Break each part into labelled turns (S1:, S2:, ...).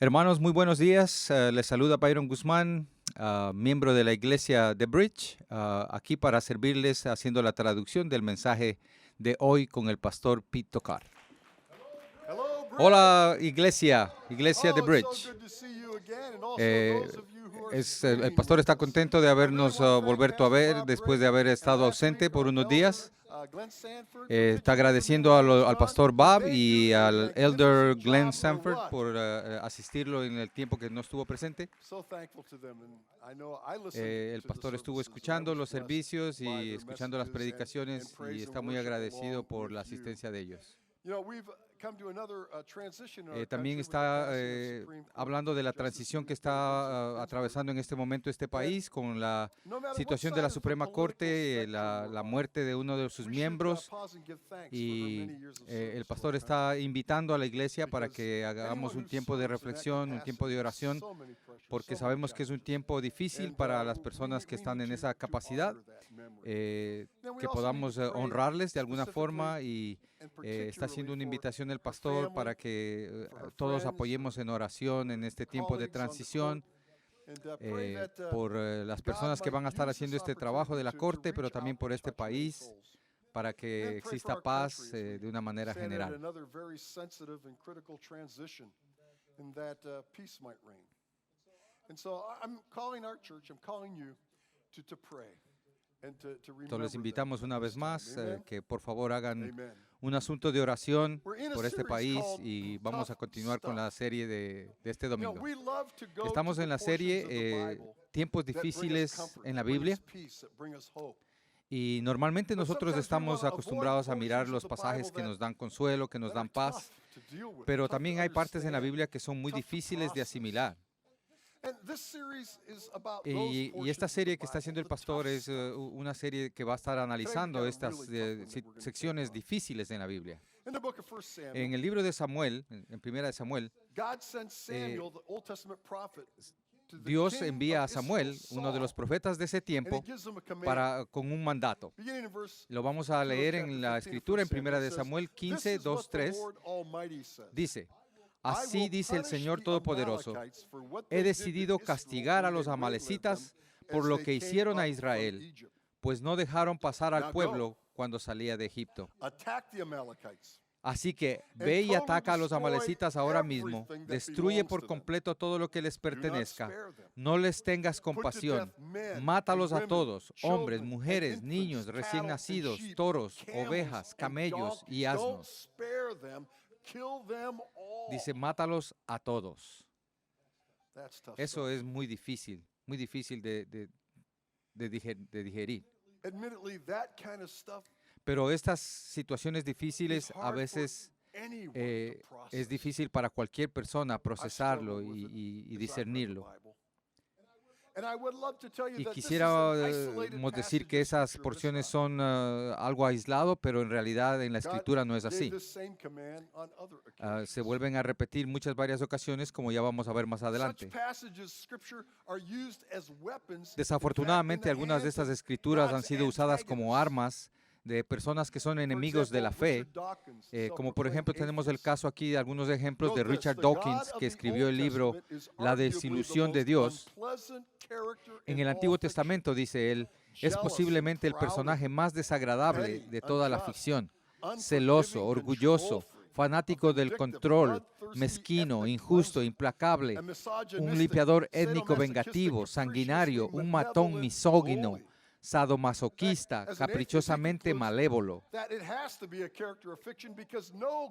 S1: Hermanos, muy buenos días. Les saluda Byron Guzmán, miembro de la iglesia The Bridge, aquí para servirles haciendo la traducción del mensaje de hoy con el pastor Pete Tocar. Hola, iglesia The Bridge. El pastor está contento de habernos vuelto a ver después de haber estado ausente por unos días. Está agradeciendo al pastor Bob y al elder Glenn Sanford por asistirlo en el tiempo que no estuvo presente. El pastor estuvo escuchando los servicios y escuchando las predicaciones y está muy agradecido por la asistencia de ellos. También está hablando de la transición que está atravesando en este momento este país con la situación de la Suprema Corte, la muerte de uno de sus miembros, y el pastor está invitando a la iglesia para que hagamos un tiempo de reflexión, un tiempo de oración, porque sabemos que es un tiempo difícil para las personas que están en esa capacidad, que podamos honrarles de alguna forma, y está haciendo una invitación el pastor para que todos apoyemos en oración en este tiempo de transición por las personas que van a estar haciendo este trabajo de la corte, pero también por este país, para que exista paz de una manera general. Entonces les invitamos una vez más que por favor hagan un asunto de oración por este país, y vamos a continuar con la serie de este domingo. Estamos en la serie Tiempos difíciles en la Biblia, y normalmente nosotros estamos acostumbrados a mirar los pasajes que nos dan consuelo, que nos dan paz, pero también hay partes en la Biblia que son muy difíciles de asimilar. Y esta serie que está haciendo el pastor es una serie que va a estar analizando estas secciones difíciles en la Biblia. En el libro de Samuel, en Primera de Samuel, Dios envía a Samuel, uno de los profetas de ese tiempo, con un mandato. Lo vamos a leer en la escritura en Primera de Samuel 15, 2, 3. Dice: Así dice el Señor Todopoderoso: he decidido castigar a los amalecitas por lo que hicieron a Israel, pues no dejaron pasar al pueblo cuando salía de Egipto. Así que ve y ataca a los amalecitas ahora mismo, destruye por completo todo lo que les pertenezca, no les tengas compasión, mátalos a todos, hombres, mujeres, niños, recién nacidos, toros, ovejas, camellos y asnos. Dice, mátalos a todos. Eso es muy difícil de digerir. Pero estas situaciones difíciles a veces es difícil para cualquier persona procesarlo y discernirlo. Y quisiéramos decir que esas porciones son algo aislado, pero en realidad en la Escritura no es así. Se vuelven a repetir varias ocasiones, como ya vamos a ver más adelante. Desafortunadamente, algunas de estas escrituras han sido usadas como armas de personas que son enemigos de la fe, como por ejemplo tenemos el caso aquí de algunos ejemplos de Richard Dawkins, que escribió el libro La desilusión de Dios. En el Antiguo Testamento, dice él, es posiblemente el personaje más desagradable de toda la ficción: celoso, orgulloso, fanático del control, mezquino, injusto, implacable, un limpiador étnico vengativo, sanguinario, un matón misógino, sadomasoquista, caprichosamente malévolo.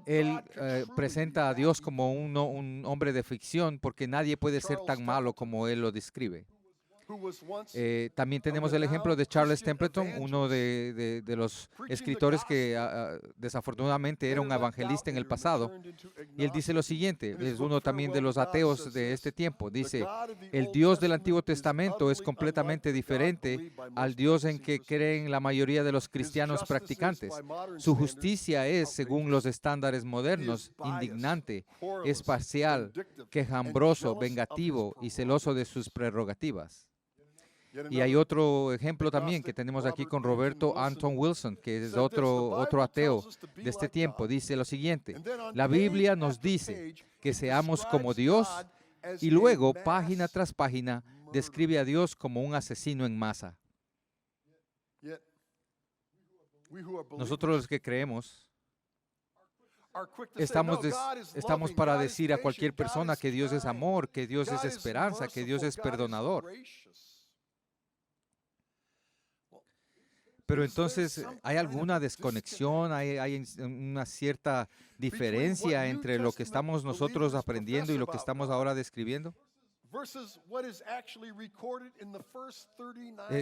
S1: Él presenta a Dios como un hombre de ficción, porque nadie puede ser tan malo como él lo describe. También tenemos el ejemplo de Charles Templeton, uno de los escritores que desafortunadamente era un evangelista en el pasado. Y él dice lo siguiente, es uno también de los ateos de este tiempo. Dice: el Dios del Antiguo Testamento es completamente diferente al Dios en que creen la mayoría de los cristianos practicantes. Su justicia es, según los estándares modernos, indignante, es parcial, quejambroso, vengativo y celoso de sus prerrogativas. Y hay otro ejemplo también que tenemos aquí con Roberto Anton Wilson, que es otro ateo de este tiempo. Dice lo siguiente: la Biblia nos dice que seamos como Dios Y luego, página tras página, describe a Dios como un asesino en masa. Nosotros los que creemos, estamos para decir a cualquier persona que Dios es amor, que Dios es esperanza, que Dios es perdonador. Pero entonces, ¿hay alguna desconexión? ¿Hay una cierta diferencia entre lo que estamos nosotros aprendiendo y lo que estamos ahora describiendo?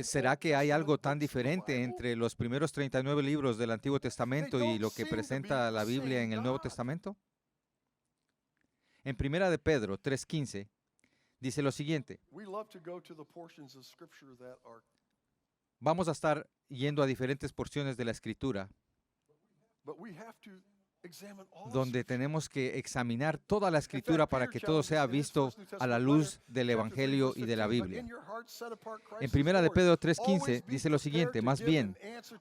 S1: ¿Será que hay algo tan diferente entre los primeros 39 libros del Antiguo Testamento y lo que presenta la Biblia en el Nuevo Testamento? En Primera de Pedro 3:15 dice lo siguiente. Vamos a estar yendo a diferentes porciones de la Escritura, donde tenemos que examinar toda la Escritura para que todo sea visto a la luz del Evangelio y de la Biblia. En Primera de Pedro 3:15 dice lo siguiente, más bien,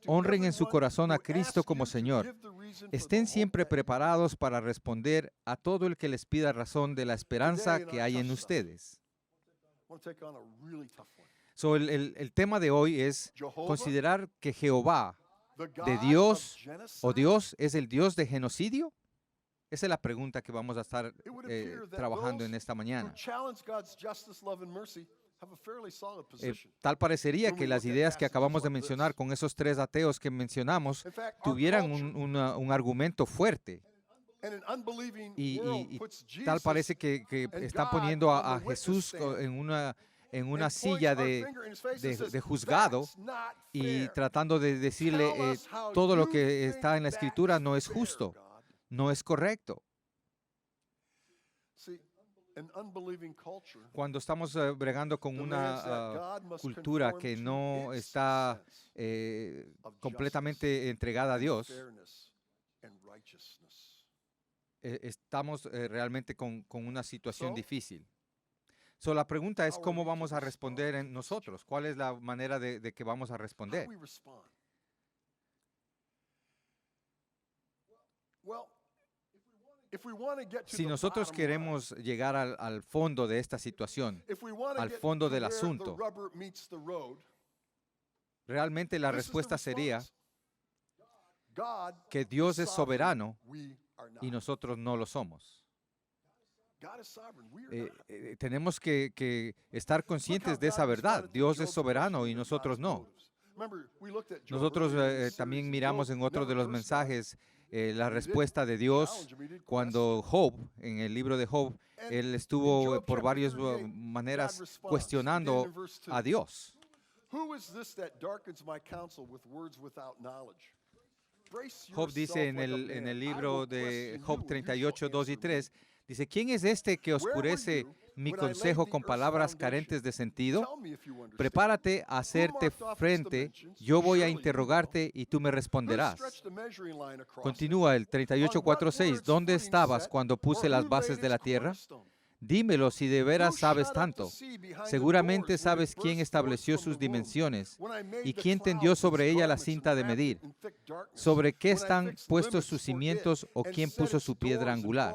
S1: honren en su corazón a Cristo como Señor. Estén siempre preparados para responder a todo el que les pida razón de la esperanza que hay en ustedes. El tema de hoy es considerar que Jehová de Dios o Dios es el Dios de genocidio. Esa es la pregunta que vamos a estar trabajando en esta mañana. Tal parecería que las ideas que acabamos de mencionar con esos tres ateos que mencionamos tuvieran un argumento fuerte. Y tal parece que están poniendo a Jesús en una silla de juzgado y tratando de decirle todo lo que está en la Escritura no es justo, no es correcto. Cuando estamos bregando con una cultura que no está completamente entregada a Dios, estamos realmente con una situación difícil. La pregunta es cómo vamos a responder en nosotros. ¿Cuál es la manera de que vamos a responder? Si nosotros queremos llegar al fondo de esta situación, al fondo del asunto, realmente la respuesta sería que Dios es soberano y nosotros no lo somos. Tenemos que estar conscientes de esa verdad. Dios es soberano y nosotros no. Nosotros también miramos en otro de los mensajes la respuesta de Dios cuando Job, en el libro de Job, él estuvo por varias maneras cuestionando a Dios. Job dice en el libro de Job 38, 2 y 3, dice, ¿quién es este que oscurece mi consejo con palabras carentes de sentido? Prepárate a hacerte frente, yo voy a interrogarte y tú me responderás. Continúa el 38, 4, 6, ¿dónde estabas cuando puse las bases de la tierra? Dímelo si de veras sabes tanto. Seguramente sabes quién estableció sus dimensiones y quién tendió sobre ella la cinta de medir. ¿Sobre qué están puestos sus cimientos o quién puso su piedra angular?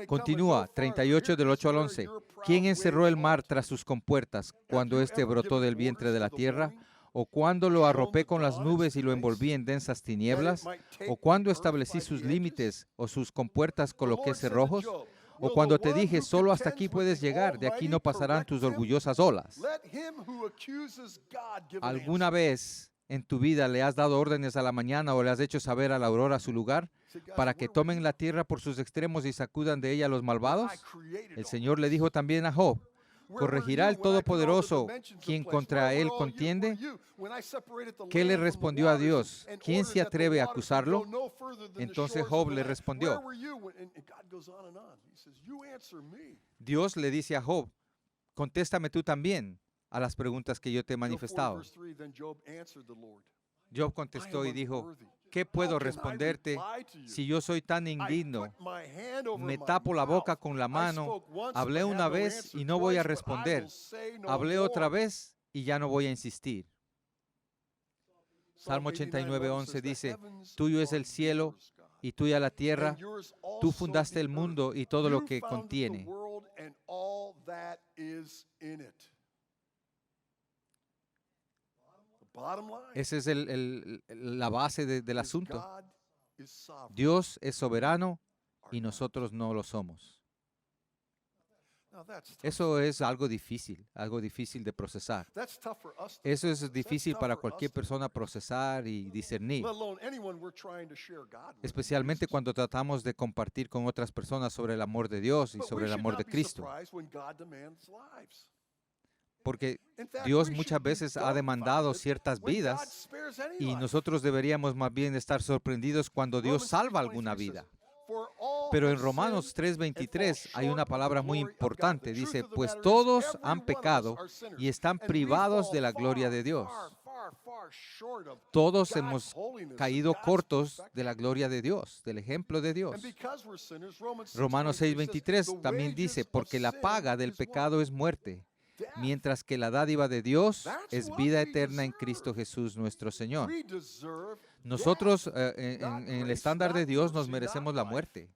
S1: Continúa, 38 del 8 al 11. ¿Quién encerró el mar tras sus compuertas cuando éste brotó del vientre de la tierra? ¿O cuando lo arropé con las nubes y lo envolví en densas tinieblas? ¿O cuando establecí sus límites o sus compuertas coloqué cerrojos? ¿O cuando te dije, solo hasta aquí puedes llegar, de aquí no pasarán tus orgullosas olas? ¿Alguna vez en tu vida le has dado órdenes a la mañana o le has hecho saber a la aurora su lugar para que tomen la tierra por sus extremos y sacudan de ella a los malvados? El Señor le dijo también a Job, ¿corregirá el Todopoderoso quien contra él contiende? ¿Qué le respondió a Dios? ¿Quién se atreve a acusarlo? Entonces Job le respondió. Dios le dice a Job, contéstame tú también a las preguntas que yo te he manifestado. Job contestó y dijo, ¿qué puedo responderte si yo soy tan indigno? Me tapo la boca con la mano. Hablé una vez y no voy a responder. Hablé otra vez y ya no voy a insistir. Salmo 89, 11 dice, tuyo es el cielo y tuya la tierra, Tú fundaste el mundo y todo lo que contiene. Esa es la base del asunto. Dios es soberano y nosotros no lo somos. Eso es algo difícil de procesar. Eso es difícil para cualquier persona procesar y discernir, especialmente cuando tratamos de compartir con otras personas sobre el amor de Dios y sobre el amor de Cristo. Porque Dios muchas veces ha demandado ciertas vidas y nosotros deberíamos más bien estar sorprendidos cuando Dios salva alguna vida. Pero en Romanos 3:23 hay una palabra muy importante. Dice, pues todos han pecado y están privados de la gloria de Dios. Todos hemos caído cortos de la gloria de Dios, del ejemplo de Dios. Romanos 6:23 también dice, porque la paga del pecado es muerte, mientras que la dádiva de Dios es vida eterna en Cristo Jesús nuestro Señor. Nosotros, en el estándar de Dios, nos merecemos la muerte.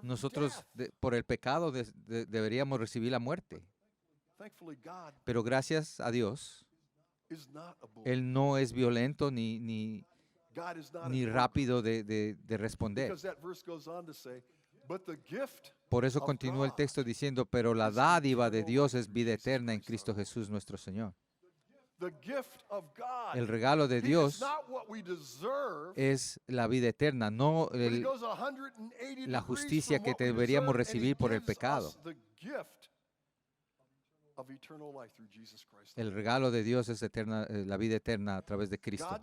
S1: Nosotros, por el pecado, deberíamos recibir la muerte. Pero gracias a Dios, Él no es violento ni rápido de responder. Por eso continúa el texto diciendo, pero la dádiva de Dios es vida eterna en Cristo Jesús nuestro Señor. El regalo de Dios es la vida eterna, no la justicia que deberíamos recibir por el pecado. El regalo de Dios es la vida eterna a través de Cristo.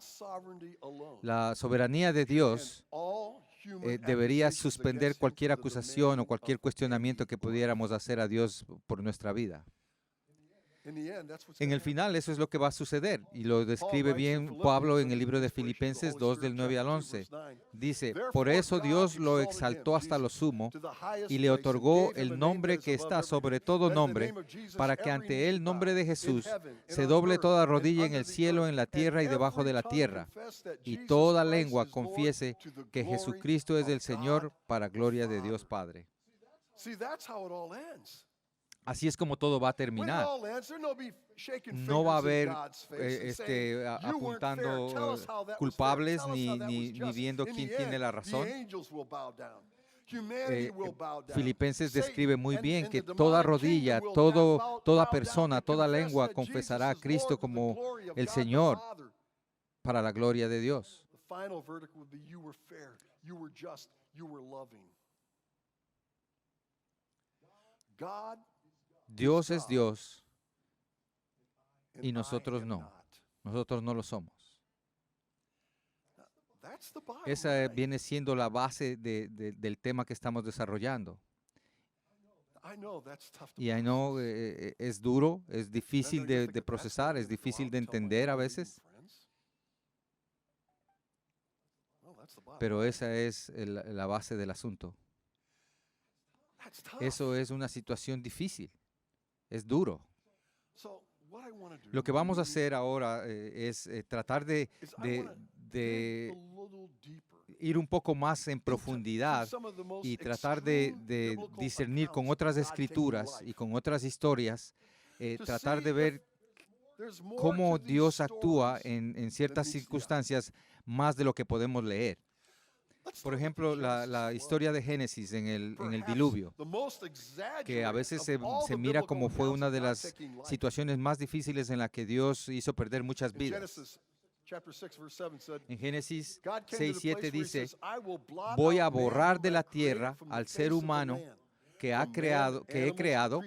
S1: La soberanía de Dios debería suspender cualquier acusación o cualquier cuestionamiento que pudiéramos hacer a Dios por nuestra vida. En el final, eso es lo que va a suceder, y lo describe bien Pablo en el libro de Filipenses 2, del 9 al 11. Dice, por eso Dios lo exaltó hasta lo sumo y le otorgó el nombre que está sobre todo nombre, para que ante el nombre de Jesús se doble toda rodilla en el cielo, en la tierra y debajo de la tierra, y toda lengua confiese que Jesucristo es el Señor, para gloria de Dios Padre. Así es como todo va a terminar. No va a haber apuntando culpables ni viendo quién tiene la razón. Filipenses describe muy bien que toda rodilla, toda persona, toda lengua confesará a Cristo como el Señor, para la gloria de Dios. Dios es Dios y nosotros no. Nosotros no lo somos. Esa viene siendo la base del tema que estamos desarrollando. Y es duro, es difícil de procesar, es difícil de entender a veces. Pero esa es la base del asunto. Eso es una situación difícil. Es duro. Lo que vamos a hacer ahora es tratar de ir un poco más en profundidad y tratar de discernir con otras escrituras y con otras historias, tratar de ver cómo Dios actúa en ciertas circunstancias más de lo que podemos leer. Por ejemplo, la historia de Génesis en el diluvio, que a veces se mira como fue una de las situaciones más difíciles en la que Dios hizo perder muchas vidas. En Génesis 6:7 dice, voy a borrar de la tierra al ser humano que he creado,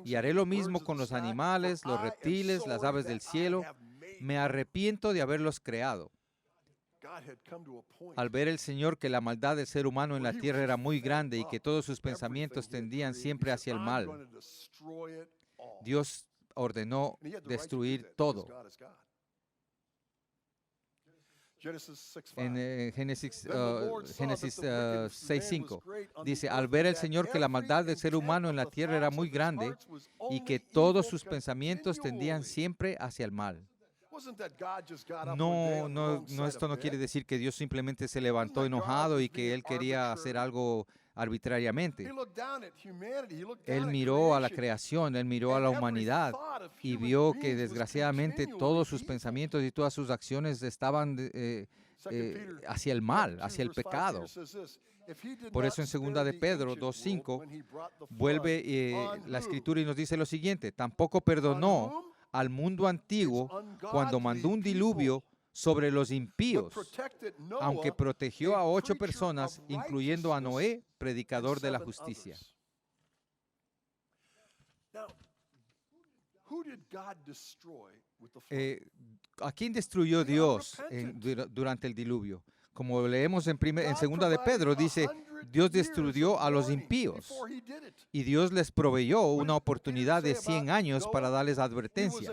S1: y haré lo mismo con los animales, los reptiles, las aves del cielo. Me arrepiento de haberlos creado. Al ver el Señor que la maldad del ser humano en la tierra era muy grande y que todos sus pensamientos tendían siempre hacia el mal, Dios ordenó destruir todo. En Génesis 6:5 dice, al ver el Señor que la maldad del ser humano en la tierra era muy grande y que todos sus pensamientos tendían siempre hacia el mal. No, esto no quiere decir que Dios simplemente se levantó enojado y que Él quería hacer algo arbitrariamente. Él miró a la creación, Él miró a la humanidad y vio que desgraciadamente todos sus pensamientos y todas sus acciones estaban hacia el mal, hacia el pecado. Por eso en 2 de Pedro 2:5 vuelve la escritura y nos dice lo siguiente: tampoco perdonó al mundo antiguo cuando mandó un diluvio sobre los impíos, aunque protegió a 8 personas, incluyendo a Noé, predicador de la justicia. ¿A quién destruyó Dios durante el diluvio? Como leemos en 2 de Pedro, dice, Dios destruyó a los impíos y Dios les proveyó una oportunidad de 100 años para darles advertencia.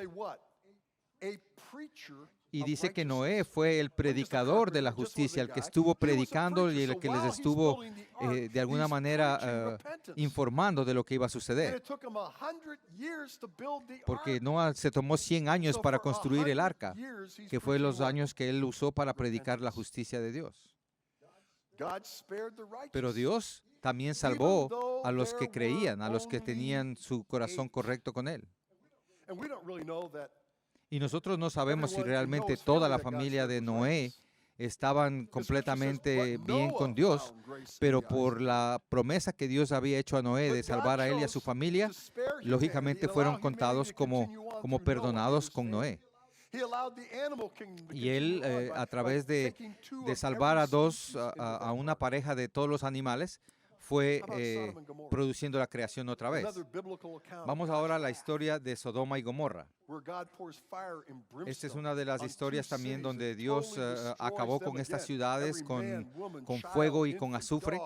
S1: Y dice que Noé fue el predicador de la justicia, el que estuvo predicando y el que les estuvo de alguna manera informando de lo que iba a suceder. Porque Noé se tomó 100 años para construir el arca, que fue los años que él usó para predicar la justicia de Dios. Pero Dios también salvó a los que creían, a los que tenían su corazón correcto con él. Y nosotros no sabemos si realmente toda la familia de Noé estaban completamente bien con Dios, pero por la promesa que Dios había hecho a Noé de salvar a él y a su familia, lógicamente fueron contados como perdonados con Noé. Y él, a través de salvar a una pareja de todos los animales, fue produciendo la creación otra vez. Vamos ahora a la historia de Sodoma y Gomorra. Esta es una de las historias también donde Dios acabó con estas ciudades con fuego y con azufre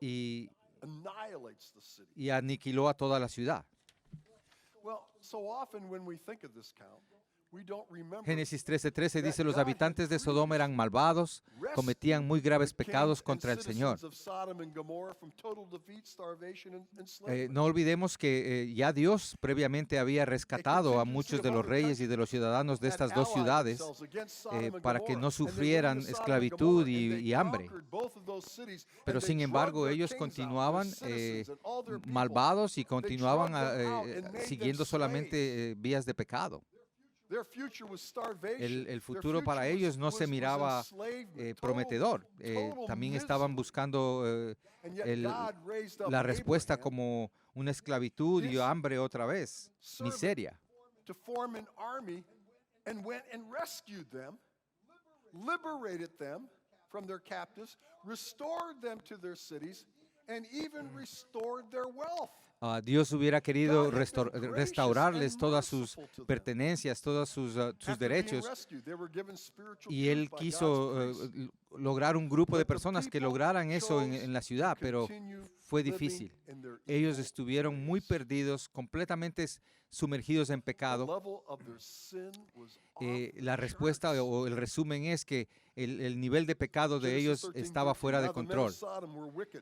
S1: y aniquiló a toda la ciudad. Génesis 13:13 dice, los habitantes de Sodoma eran malvados, cometían muy graves pecados contra el Señor. No olvidemos que ya Dios previamente había rescatado a muchos de los reyes y de los ciudadanos de estas dos ciudades para que no sufrieran esclavitud y hambre. Pero sin embargo, ellos continuaban malvados y continuaban siguiendo solamente vías de pecado. El futuro para ellos no se miraba prometedor. También estaban buscando la respuesta como una esclavitud y hambre otra vez, miseria. Liberated them from their captives, restored them to their cities, and even restored their wealth. Dios hubiera querido restaurarles todas sus pertenencias, todos sus derechos, y Él quiso lograr un grupo de personas que lograran eso en la ciudad, pero fue difícil. Ellos estuvieron muy perdidos, completamente sumergidos en pecado. La respuesta o el resumen es que el nivel de pecado de ellos estaba fuera de control.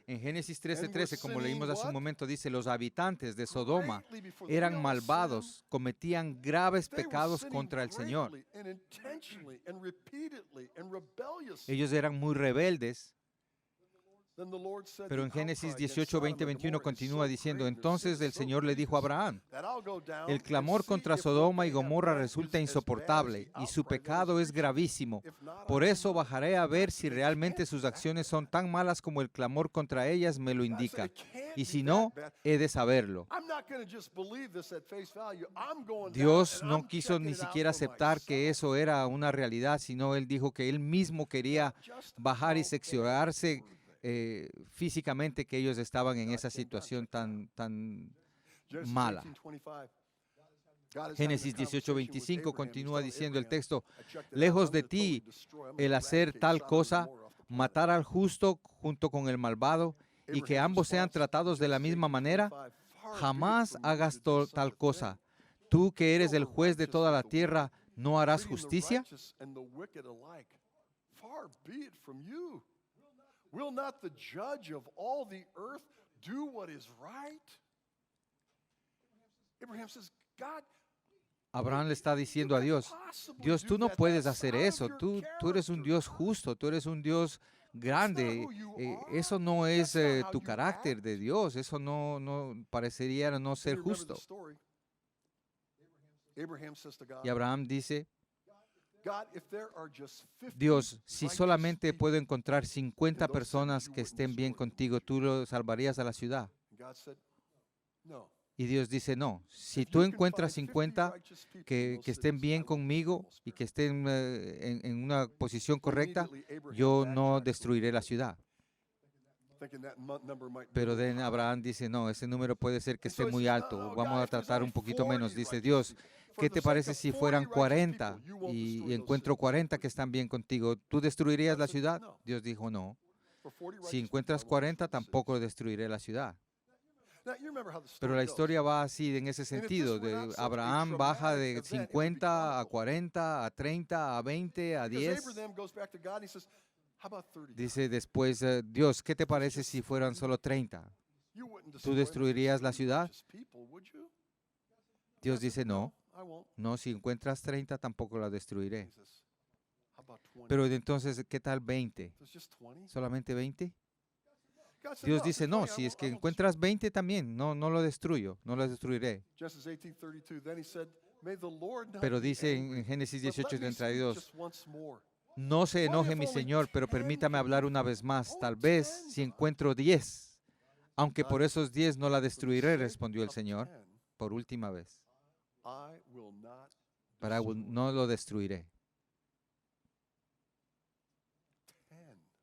S1: En Génesis 13:13, como leímos hace un momento, dice, los habitantes de Sodoma eran malvados, cometían graves pecados contra el Señor. Ellos eran muy rebeldes. Pero en Génesis 18, 20, 21 continúa diciendo, entonces el Señor le dijo a Abraham, el clamor contra Sodoma y Gomorra resulta insoportable y su pecado es gravísimo. Por eso bajaré a ver si realmente sus acciones son tan malas como el clamor contra ellas me lo indica. Y si no, he de saberlo. Dios no quiso ni siquiera aceptar que eso era una realidad, sino Él dijo que Él mismo quería bajar y cerciorarse físicamente que ellos estaban en esa situación tan mala. Génesis 18:25 continúa diciendo el texto, lejos de ti el hacer tal cosa, matar al justo junto con el malvado y que ambos sean tratados de la misma manera, jamás hagas tal cosa. Tú que eres el juez de toda la tierra, ¿no harás justicia? Will not the judge of all the earth do what is right? Abraham says, God, Abraham le está diciendo a Dios, Dios, tú no puedes hacer eso, tú eres un Dios justo, tú eres un Dios grande, eso no es tu carácter de Dios, eso no parecería no ser justo. Y Abraham dice, Dios, si solamente puedo encontrar 50 personas que estén bien contigo, ¿tú lo salvarías a la ciudad? Y Dios dice, no, si tú encuentras 50 que estén bien conmigo y que estén en una posición correcta, yo no destruiré la ciudad. Pero Abraham dice, no, ese número puede ser que esté muy alto, vamos a tratar un poquito menos. Dice, Dios, ¿qué te parece si fueran 40 y encuentro 40 que están bien contigo? ¿Tú destruirías la ciudad? Dios dijo, no. Si encuentras 40, tampoco destruiré la ciudad. Pero la historia va así, en ese sentido. Abraham baja de 50 a 40, a 30, a 20, a 10. Dice después, Dios, ¿qué te parece si fueran solo 30? ¿Tú destruirías la ciudad? Dios dice, no, no, si encuentras 30 tampoco la destruiré. Pero entonces, ¿qué tal 20? ¿Solamente 20? Dios dice, no, si es que encuentras 20 también, no lo destruyo, no lo destruiré. Pero dice en Génesis 18:32, no se enoje mi Señor, pero permítame hablar una vez más, tal vez si encuentro 10, aunque por esos 10 no la destruiré, respondió el Señor, por última vez. No lo destruiré.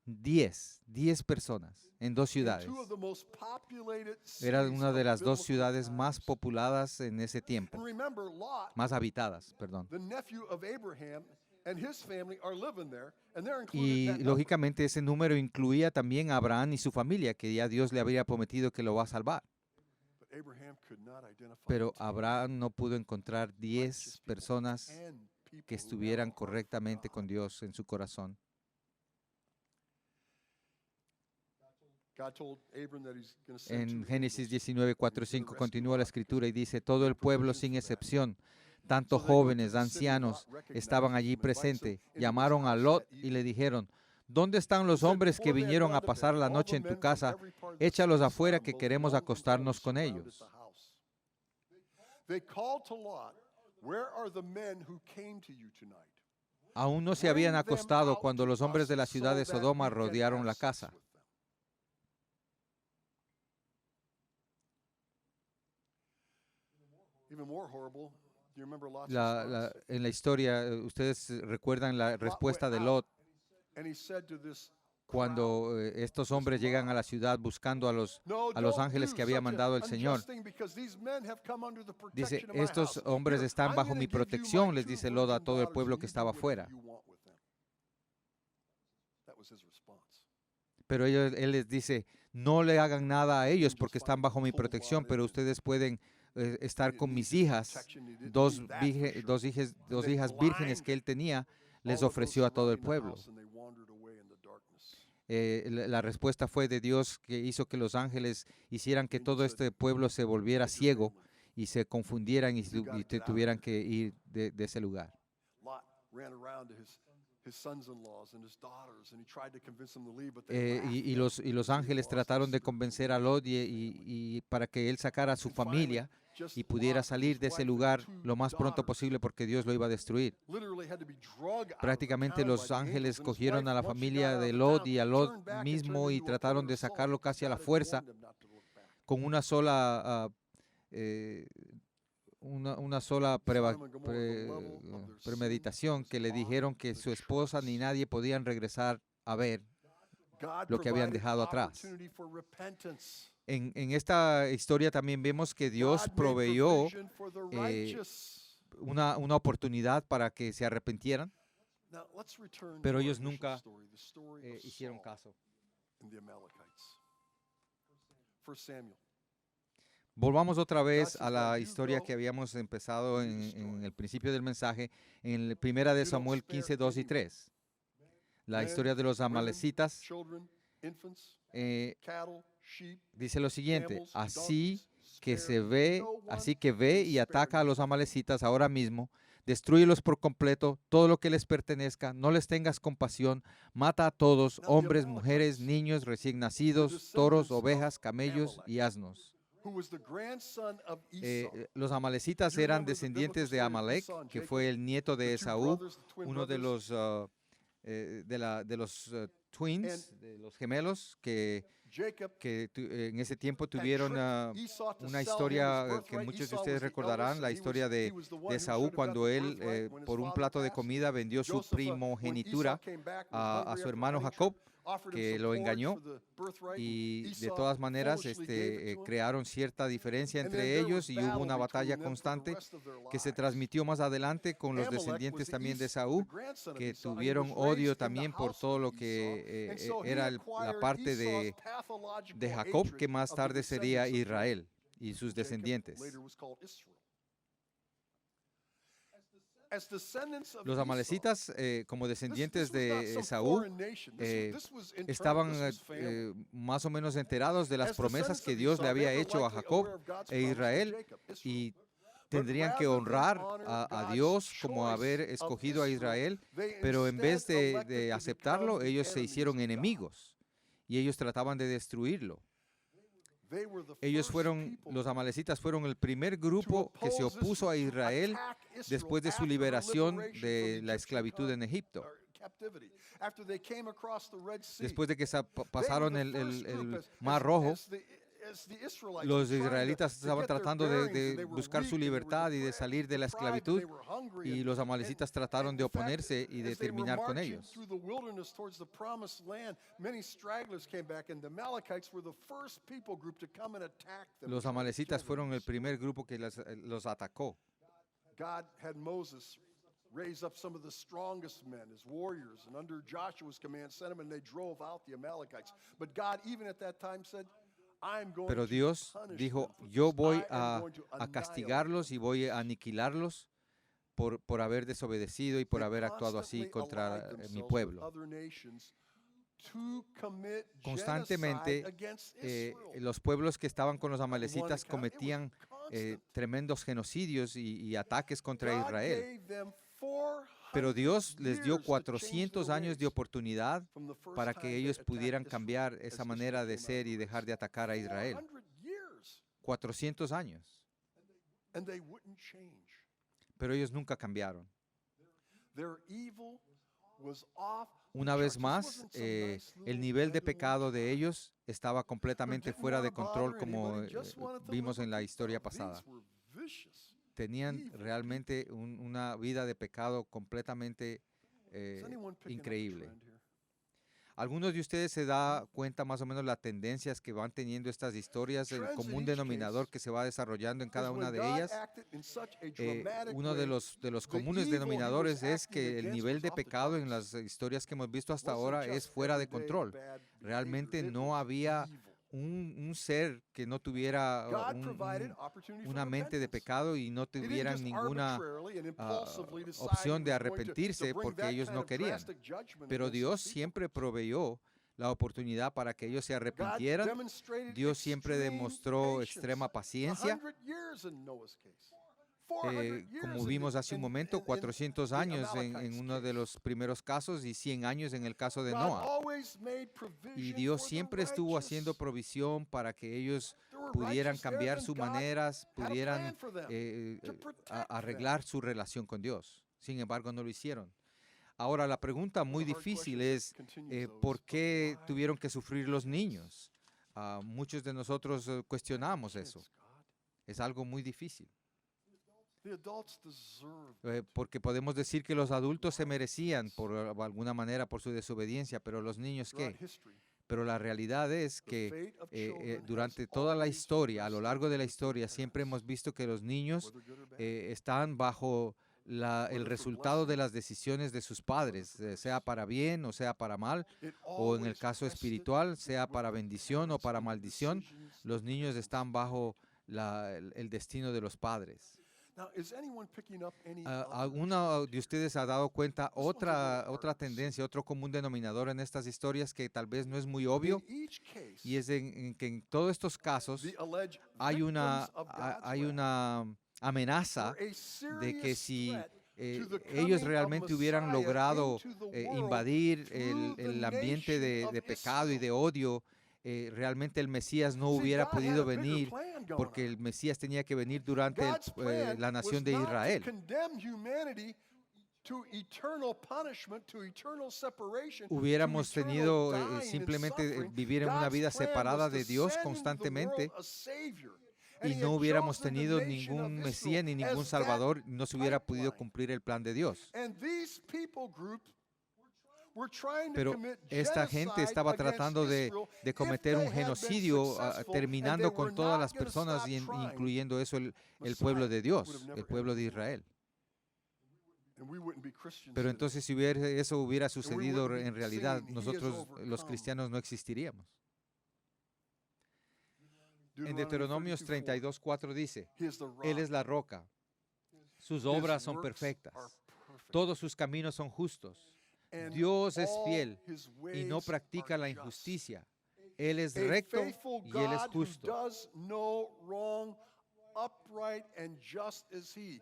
S1: 10 personas en 2 ciudades. Era una de las 2 ciudades más pobladas en ese tiempo, más habitadas, perdón. Y lógicamente ese número incluía también a Abraham y su familia, que ya Dios le había prometido que lo va a salvar. Pero Abraham no pudo encontrar 10 personas que estuvieran correctamente con Dios en su corazón. En Génesis 19:4-5 continúa la escritura y dice, todo el pueblo sin excepción, tanto jóvenes, ancianos, estaban allí presentes. Llamaron a Lot y le dijeron, ¿dónde están los hombres que vinieron a pasar la noche en tu casa? Échalos afuera que queremos acostarnos con ellos. Aún no se habían acostado cuando los hombres de la ciudad de Sodoma rodearon la casa. En la historia, ustedes recuerdan la respuesta de Lot cuando estos hombres llegan a la ciudad buscando a los ángeles que había mandado el Señor. Dice, estos hombres están bajo mi protección, les dice Lot a todo el pueblo que estaba afuera. Pero él les dice, no le hagan nada a ellos porque están bajo mi protección, pero ustedes pueden estar con mis hijas, dos hijas vírgenes que él tenía, les ofreció a todo el pueblo. La respuesta fue de Dios, que hizo que los ángeles hicieran que todo este pueblo se volviera ciego y se confundieran y tuvieran que ir de ese lugar. Y los ángeles trataron de convencer a Lot y para que él sacara a su familia y pudiera salir de ese lugar lo más pronto posible porque Dios lo iba a destruir. Prácticamente los ángeles cogieron a la familia de Lot y a Lot mismo y trataron de sacarlo casi a la fuerza con una sola premeditación, que le dijeron que su esposa ni nadie podían regresar a ver lo que habían dejado atrás. En esta historia también vemos que Dios proveyó una oportunidad para que se arrepintieran, pero ellos nunca hicieron caso. Volvamos otra vez a la historia que habíamos empezado en el principio del mensaje, en 1 de Samuel 15:2 y 3. La historia de los amalecitas dice lo siguiente: así así que ve y ataca a los amalecitas ahora mismo, destrúyelos por completo, todo lo que les pertenezca, no les tengas compasión, mata a todos, hombres, mujeres, niños, recién nacidos, toros, ovejas, camellos y asnos. Los amalecitas eran descendientes de Amalek, que fue el nieto de Esaú, uno de los twins, de los gemelos, que en ese tiempo tuvieron una historia que muchos de ustedes recordarán, la historia de Esaú, cuando él por un plato de comida vendió su primogenitura a su hermano Jacob, que lo engañó, y de todas maneras crearon cierta diferencia entre ellos y hubo una batalla constante que se transmitió más adelante con los descendientes también de Esaú, que tuvieron odio también por todo lo que era la parte de Jacob, que más tarde sería Israel y sus descendientes. Los amalecitas, como descendientes de Esaú, estaban más o menos enterados de las promesas que Dios le había hecho a Jacob e Israel, y tendrían que honrar a Dios como haber escogido a Israel, pero en vez de aceptarlo, ellos se hicieron enemigos y ellos trataban de destruirlo. Los amalecitas fueron el primer grupo que se opuso a Israel después de su liberación de la esclavitud en Egipto. Después de que pasaron el Mar Rojo, los israelitas estaban tratando de buscar su libertad y de salir de la esclavitud, y los amalecitas trataron de oponerse y de terminar con ellos. Los amalecitas fueron el primer grupo que los atacó.
S2: Raise up some of the strongest men as warriors, and under Joshua's command sent them, and they drove out the Amalekites. But God, even at that time, said,
S1: Pero Dios dijo, yo voy a castigarlos y voy a aniquilarlos por haber desobedecido y por haber actuado así contra mi pueblo. Constantemente, los pueblos que estaban con los amalecitas cometían tremendos genocidios y ataques contra Israel. Pero Dios les dio 400 años de oportunidad para que ellos pudieran cambiar esa manera de ser y dejar de atacar a Israel. 400 años. Pero ellos nunca cambiaron. Una vez más, el nivel de pecado de ellos estaba completamente fuera de control, como vimos en la historia pasada. Tenían realmente una vida de pecado completamente increíble. Algunos de ustedes se dan cuenta más o menos las tendencias que van teniendo estas historias, el común denominador que se va desarrollando en cada una de ellas. Uno de los comunes denominadores es que el nivel de pecado en las historias que hemos visto hasta ahora es fuera de control. Realmente no había un ser que no tuviera una mente de pecado y no tuvieran ninguna opción de arrepentirse porque ellos no querían. Pero Dios siempre proveyó la oportunidad para que ellos se arrepintieran. Dios siempre demostró extrema paciencia. Como vimos hace un momento, 400 años en uno de los primeros casos y 100 años en el caso de Noah. Y Dios siempre estuvo haciendo provisión para que ellos pudieran cambiar sus maneras, pudieran arreglar su relación con Dios. Sin embargo, no lo hicieron. Ahora, la pregunta muy difícil es, ¿por qué tuvieron que sufrir los niños? Muchos de nosotros cuestionamos eso. Es algo muy difícil. Porque podemos decir que los adultos se merecían por alguna manera por su desobediencia, pero los niños ¿qué? Pero la realidad es que durante toda la historia, a lo largo de la historia, siempre hemos visto que los niños están bajo el resultado de las decisiones de sus padres, sea para bien o sea para mal, o en el caso espiritual, sea para bendición o para maldición, los niños están bajo el destino de los padres.
S2: Now, is anyone picking up any
S1: ¿Alguno de ustedes ha dado cuenta otra tendencia, otro común denominador en estas historias que tal vez no es muy obvio?
S2: In each case,
S1: Y es en que en todos estos casos
S2: the alleged
S1: hay
S2: victims of
S1: hay
S2: God's
S1: una amenaza
S2: wrath were a
S1: de que
S2: serious
S1: si
S2: threat to the
S1: ellos
S2: coming
S1: realmente
S2: of
S1: hubieran
S2: Messiah
S1: logrado
S2: into the world
S1: invadir
S2: through the
S1: el ambiente
S2: nation of
S1: de pecado y
S2: Israel.
S1: de odio, realmente el Mesías no
S2: See,
S1: hubiera
S2: God had
S1: podido
S2: a bigger
S1: venir
S2: plan going
S1: porque
S2: on.
S1: el Mesías tenía que venir durante
S2: God's plan
S1: la
S2: was
S1: nación de
S2: not to
S1: Israel.
S2: condemn humanity to eternal punishment, to eternal separation,
S1: Hubiéramos
S2: to eternal
S1: tenido
S2: dying and
S1: simplemente
S2: suffering.
S1: vivir en una
S2: God's
S1: vida
S2: plan
S1: separada
S2: was to
S1: de Dios
S2: send into the world
S1: constantemente
S2: a Savior. And
S1: y
S2: he
S1: no
S2: had
S1: hubiéramos
S2: chosen the
S1: tenido
S2: nation of
S1: ningún
S2: Israel
S1: Mesías ni ningún
S2: as that
S1: Salvador, no se hubiera podido
S2: pipeline.
S1: cumplir el plan de Dios.
S2: And these people group were trying to
S1: Pero
S2: commit
S1: esta gente
S2: genocide
S1: estaba
S2: against
S1: tratando
S2: Israel
S1: de
S2: if
S1: cometer
S2: they
S1: un
S2: had been
S1: genocidio,
S2: successful, and they
S1: terminando
S2: were
S1: con todas
S2: not
S1: las
S2: going to
S1: personas,
S2: stop trying.
S1: incluyendo eso el pueblo de
S2: Messiah would have
S1: Dios,
S2: never
S1: el pueblo de
S2: entered the world.
S1: Israel.
S2: And we wouldn't be Christians
S1: Pero
S2: today.
S1: entonces si eso hubiera sucedido
S2: wouldn't be
S1: en realidad,
S2: singing, "He has
S1: nosotros los
S2: overcome."
S1: cristianos no existiríamos. En
S2: Deuteronomy
S1: Deuteronomios 32:4 dice,
S2: He is the rock.
S1: Él es la roca, sus
S2: His
S1: obras son
S2: works
S1: perfectas,
S2: are perfect.
S1: todos sus caminos son justos.
S2: And
S1: Dios es
S2: all
S1: fiel
S2: his
S1: y no
S2: ways
S1: practica
S2: are
S1: la
S2: just.
S1: injusticia. Él es
S2: A
S1: recto
S2: faithful
S1: y Él es
S2: God who
S1: justo.
S2: does no wrong, upright and just is he.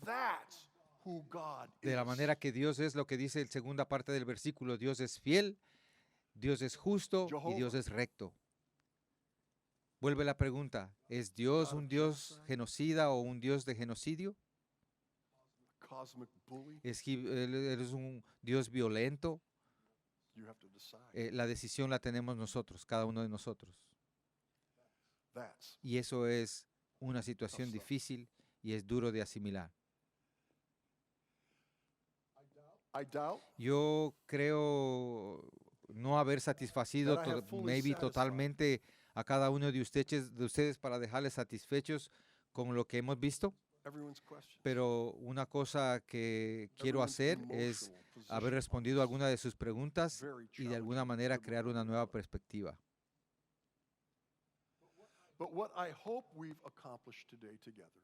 S2: That's who God
S1: De la
S2: is.
S1: manera que Dios es lo que dice la segunda parte del versículo, Dios es fiel, Dios es justo y Dios
S2: Jehová.
S1: es recto. Vuelve la pregunta, ¿es Dios un Dios genocida o un Dios de genocidio?
S2: Cosmic bully,
S1: Él es un Dios violento?
S2: you have to decide.
S1: La decisión la tenemos nosotros, cada uno de nosotros.
S2: That's
S1: Y eso es una situación difícil y es duro de asimilar.
S2: I doubt
S1: Yo creo no haber satisfacido
S2: that I have fully
S1: maybe
S2: satisfied.
S1: totalmente a cada uno de ustedes para dejarles satisfechos con lo que hemos visto,
S2: everyone's question.
S1: pero una cosa que quiero
S2: Everyone's
S1: hacer es
S2: emotional position
S1: haber
S2: on
S1: respondido a
S2: this.
S1: alguna de sus preguntas
S2: Very
S1: y de alguna
S2: challenging
S1: manera
S2: biblical
S1: crear una nueva
S2: reality.
S1: perspectiva.
S2: But what I hope we've accomplished today together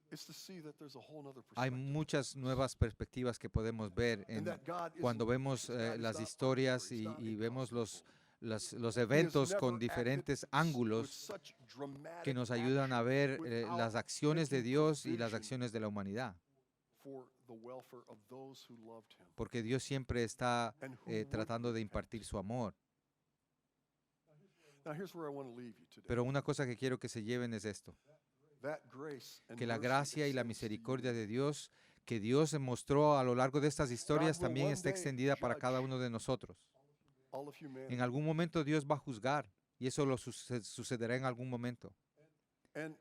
S2: is to see that there's a whole nother
S1: Hay
S2: perspective.
S1: muchas nuevas perspectivas que podemos ver
S2: And that God is
S1: cuando
S2: Lord,
S1: vemos
S2: because God is
S1: las
S2: not
S1: historias
S2: arbitrary, he's not
S1: y vemos
S2: incomparable.
S1: los
S2: He has
S1: eventos con
S2: never
S1: diferentes
S2: acted with
S1: ángulos
S2: such dramatic
S1: que nos ayudan a
S2: action
S1: ver
S2: without
S1: las acciones de
S2: making
S1: Dios y las
S2: provision
S1: acciones de la humanidad,
S2: for the welfare of those who loved him
S1: porque Dios siempre está
S2: and who would
S1: tratando de
S2: repent.
S1: impartir su amor.
S2: Now here's where I want to leave you today.
S1: Pero una cosa que quiero que se lleven es esto,
S2: That grace and
S1: que la
S2: mercy
S1: gracia y la
S2: extends to
S1: misericordia
S2: you.
S1: de Dios que Dios mostró a lo largo de estas historias
S2: God will
S1: también
S2: one
S1: está
S2: day
S1: extendida para cada
S2: judge
S1: uno de nosotros.
S2: all of humanity.
S1: En algún momento Dios va a juzgar y eso sucederá en algún momento.
S2: And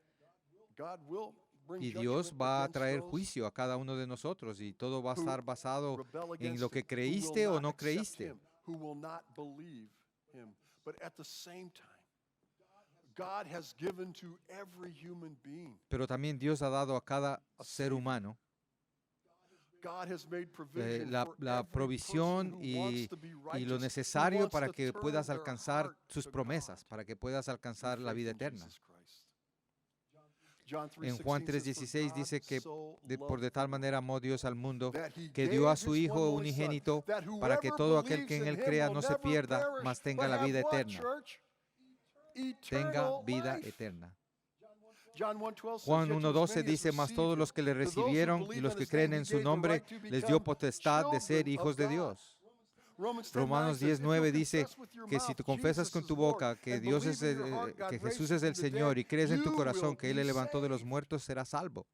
S2: God will bring
S1: Y Dios
S2: judgment
S1: va a
S2: against
S1: traer
S2: those
S1: juicio a cada uno de nosotros y todo va a
S2: who
S1: estar basado
S2: rebel
S1: en
S2: against
S1: lo que
S2: him, who will
S1: creíste o
S2: not
S1: no
S2: accept
S1: creíste.
S2: him, who will not believe him. But at the same time, God has given to every human being.
S1: Pero también Dios ha dado a cada
S2: A
S1: ser
S2: Savior.
S1: humano
S2: God has made provision
S1: la
S2: for
S1: la
S2: every
S1: provisión
S2: person who wants to be
S1: y lo
S2: righteous, who
S1: necesario
S2: wants
S1: para
S2: to
S1: que
S2: turn
S1: puedas
S2: their
S1: alcanzar
S2: heart
S1: sus
S2: to
S1: promesas,
S2: God
S1: para que puedas
S2: through
S1: alcanzar la
S2: faith
S1: vida
S2: in
S1: eterna.
S2: Jesus Christ. John
S1: En Juan
S2: 3:16 says,
S1: 3:16
S2: "For
S1: dice
S2: God
S1: que
S2: so
S1: por de
S2: loved
S1: tal
S2: the
S1: manera
S2: world,
S1: amó Dios al mundo
S2: that he
S1: que dio a
S2: gave
S1: su
S2: his
S1: Hijo
S2: one only Son,
S1: unigénito
S2: that
S1: para que
S2: whoever
S1: todo aquel
S2: believes
S1: que en
S2: in
S1: Él
S2: him
S1: crea
S2: will
S1: no se
S2: never
S1: pierda,
S2: perish,
S1: mas
S2: but
S1: tenga la
S2: have
S1: vida
S2: what,
S1: eterna.
S2: church?
S1: Tenga
S2: Eternal
S1: vida
S2: life."
S1: eterna.
S2: John 1:12 says,
S1: Juan
S2: "Yet to as
S1: 1:12
S2: many as
S1: dice, mas
S2: received
S1: todos
S2: him,
S1: los que le
S2: to those who
S1: recibieron y
S2: believe
S1: los
S2: on
S1: que
S2: his
S1: creen
S2: name, he
S1: en su
S2: gave the
S1: nombre,
S2: right to
S1: les dio
S2: become
S1: potestad de ser
S2: children
S1: hijos
S2: of
S1: de
S2: God."
S1: Dios.
S2: Romans 10:9
S1: Romanos
S2: says, "If you'll
S1: 10:9 dice
S2: confess with your
S1: que si
S2: mouth
S1: tú confesas
S2: Jesus
S1: con
S2: is
S1: tu
S2: Lord
S1: boca que
S2: and
S1: Dios
S2: believe
S1: es
S2: in your heart God
S1: que
S2: raised
S1: Jesús
S2: him
S1: es el
S2: from the
S1: Señor
S2: dead,
S1: y crees en tu
S2: you
S1: corazón
S2: will
S1: que Él le
S2: be
S1: levantó de los
S2: saved."
S1: muertos, serás salvo.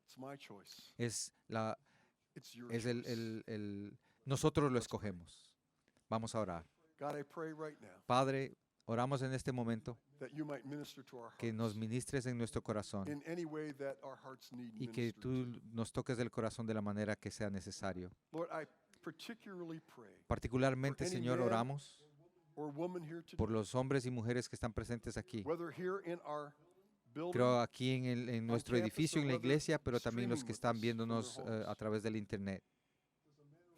S2: It's my choice.
S1: Es
S2: It's your
S1: es
S2: choice.
S1: nosotros lo
S2: Let's pray.
S1: escogemos. Vamos a orar.
S2: God, I pray right now
S1: Padre, oramos en este momento
S2: that you might minister to our
S1: que nos
S2: hearts
S1: ministres en nuestro corazón
S2: in any way that our hearts need
S1: y que
S2: ministered
S1: tú
S2: to.
S1: nos toques del corazón de la manera que sea necesario.
S2: Lord, I particularly pray
S1: Particularmente,
S2: For any
S1: Señor,
S2: man
S1: oramos
S2: or woman here
S1: por
S2: today,
S1: los hombres y mujeres que están presentes aquí.
S2: whether here in our building,
S1: Creo aquí en nuestro
S2: campus,
S1: edificio,
S2: or
S1: en la
S2: whether
S1: iglesia, pero también los
S2: streaming
S1: que
S2: with
S1: están
S2: us from
S1: viéndonos
S2: their homes.
S1: a través del internet.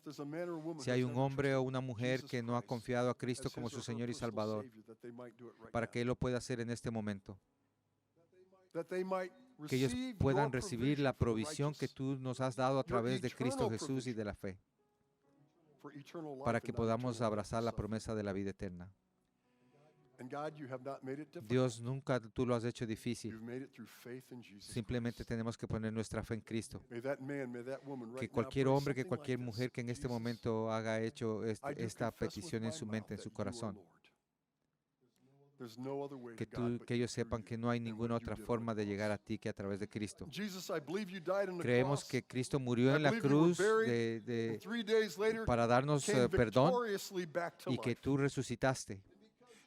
S2: there's a man or a woman
S1: Si
S2: who
S1: hay
S2: has
S1: un
S2: never
S1: hombre o
S2: trusted
S1: una mujer
S2: Jesus
S1: que no ha
S2: Christ
S1: confiado a Cristo
S2: as
S1: como
S2: his
S1: su
S2: or her
S1: Señor y
S2: personal
S1: Salvador,
S2: Savior, that they might do it right
S1: para
S2: now.
S1: que Él lo pueda hacer en este momento,
S2: That they might
S1: que ellos
S2: receive
S1: puedan
S2: your
S1: recibir
S2: provision
S1: la
S2: for the
S1: provisión que
S2: righteous,
S1: tú nos has dado a
S2: your
S1: través de Cristo
S2: eternal
S1: Jesús y
S2: provision
S1: de la fe,
S2: for eternal
S1: para
S2: life
S1: que
S2: and not
S1: podamos
S2: eternal life
S1: abrazar la
S2: suffering.
S1: promesa de la vida eterna.
S2: And God, you have not made it difficult.
S1: Dios, nunca tú lo has hecho difícil.
S2: You've made it through faith in Jesus
S1: Simplemente
S2: Christ.
S1: tenemos que poner nuestra fe en Cristo.
S2: May that man, may that woman
S1: Que
S2: right now
S1: cualquier
S2: pray
S1: hombre, que
S2: something
S1: cualquier
S2: like
S1: mujer
S2: this.
S1: que en este
S2: Jesus,
S1: momento haya hecho
S2: I do
S1: esta
S2: confess with
S1: petición en
S2: my
S1: su
S2: mouth
S1: mente, en
S2: that
S1: su
S2: you are
S1: corazón,
S2: Lord. There's no other way
S1: que,
S2: to God but
S1: que ellos
S2: through
S1: sepan
S2: you
S1: que no hay
S2: and
S1: ninguna
S2: what you
S1: otra
S2: did on
S1: forma
S2: the
S1: de llegar a
S2: cross.
S1: ti que a través de Cristo.
S2: Jesus, I believe you died on the
S1: Creemos
S2: cross.
S1: que Cristo murió
S2: I
S1: en la
S2: believe you were
S1: cruz
S2: buried, and 3 days later
S1: para darnos
S2: came
S1: perdón
S2: victoriously back to
S1: y que
S2: life.
S1: tú resucitaste.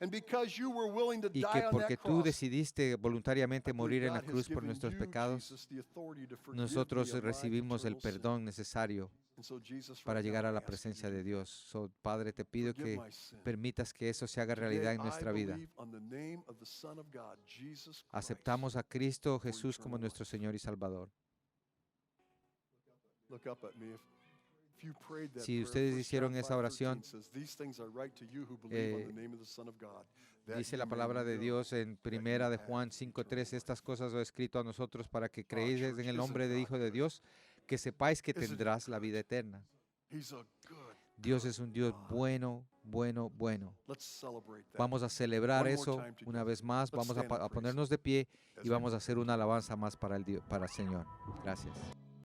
S2: And because you were willing to
S1: Y
S2: die
S1: que
S2: on
S1: porque
S2: that
S1: tú
S2: cross,
S1: decidiste voluntariamente
S2: I believe
S1: morir en la
S2: God has
S1: cruz por
S2: given
S1: nuestros
S2: you,
S1: pecados,
S2: Jesus, the authority to forgive
S1: nosotros
S2: me of my
S1: recibimos el
S2: eternal sin.
S1: perdón necesario
S2: And so, Jesus,
S1: para
S2: right now,
S1: llegar a
S2: I
S1: la
S2: ask you to
S1: presencia
S2: do
S1: de
S2: that.
S1: Dios. Padre, te pido
S2: Forgive
S1: que
S2: my sin.
S1: permitas que eso se haga
S2: Today,
S1: realidad en
S2: I
S1: nuestra vida.
S2: believe on the name of the Son of God, Jesus Christ.
S1: Aceptamos a Cristo
S2: for
S1: Jesús como
S2: eternal
S1: nuestro
S2: life.
S1: Señor y Salvador.
S2: Look up at me. If you prayed that
S1: Si
S2: prayer,
S1: ustedes
S2: 1
S1: hicieron
S2: John
S1: esa
S2: 5:13
S1: oración,
S2: says, "These things I write to you who believe on
S1: eh,
S2: the name of the Son of God, that
S1: dice
S2: you
S1: la
S2: may
S1: palabra de
S2: know
S1: Dios en
S2: that
S1: Primera
S2: you
S1: de
S2: have
S1: Juan
S2: eternal
S1: 5:3,
S2: life."
S1: estas cosas lo he escrito a nosotros para que creáis
S2: church,
S1: en el
S2: isn't
S1: nombre del
S2: God
S1: Hijo de
S2: good?
S1: Dios, que sepáis que
S2: Isn't he
S1: tendrás la
S2: good?
S1: vida eterna.
S2: He's a good,
S1: Dios
S2: good
S1: es un Dios
S2: God.
S1: bueno, bueno, bueno.
S2: Let's celebrate that.
S1: Vamos a celebrar
S2: One more
S1: eso
S2: time
S1: una
S2: together.
S1: vez más.
S2: Let's
S1: Vamos
S2: stand and
S1: a
S2: praise
S1: ponernos de pie
S2: as
S1: y
S2: we
S1: vamos a
S2: go.
S1: hacer una alabanza más para el Señor. Gracias.